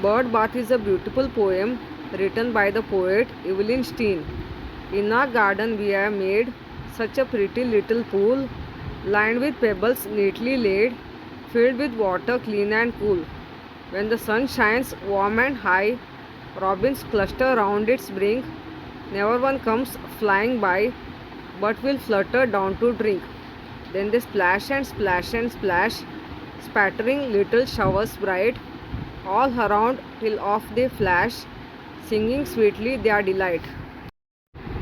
Bird Bath is a beautiful poem written by the poet Evelyn Steen. In our garden, we have made such a pretty little pool, lined with pebbles neatly laid, filled with water clean and cool. When the sun shines warm and high, robins cluster round its brink. Never one comes flying by, but will flutter down to drink. Then they splash and splash, spattering little showers bright, all around till off they flash, singing sweetly their delight.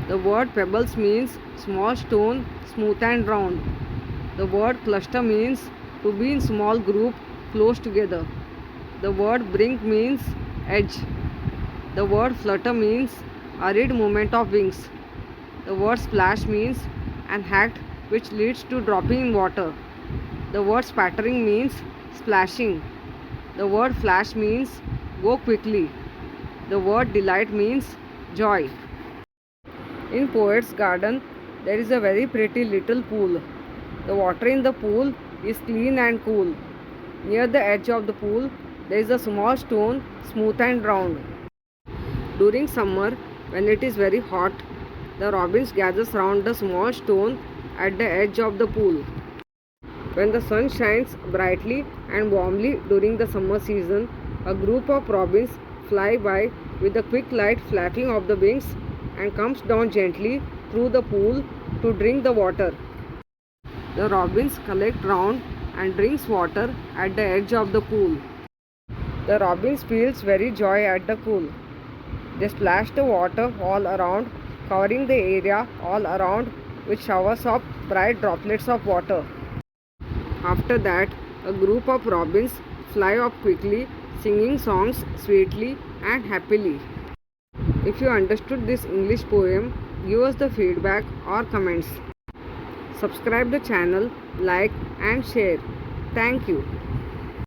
The word pebbles means small stone, smooth and round. The word cluster means to be in small group close together. The word brink means edge. The word flutter means hurried movement of wings. The word splash means an act which leads to dropping in water. The word spattering means splashing. The word flash means go quickly. The word delight means joy. In Poet's Garden, there is a very pretty little pool. The water in the pool is clean and cool. Near the edge of the pool, there is a small stone, smooth and round. During summer, when it is very hot, the robins gather round the small stone at the edge of the pool. When the sun shines brightly and warmly during the summer season, a group of robins fly by with a quick light flapping of the wings and comes down gently through the pool to drink the water. The robins collect round and drinks water at the edge of the pool. The robins feels very joy at the pool. They splash the water all around, covering the area all around with showers of bright droplets of water. After that, a group of robins fly off quickly, singing songs sweetly and happily. If you understood this English poem, give us the feedback or comments. Subscribe the channel, like and share. Thank you.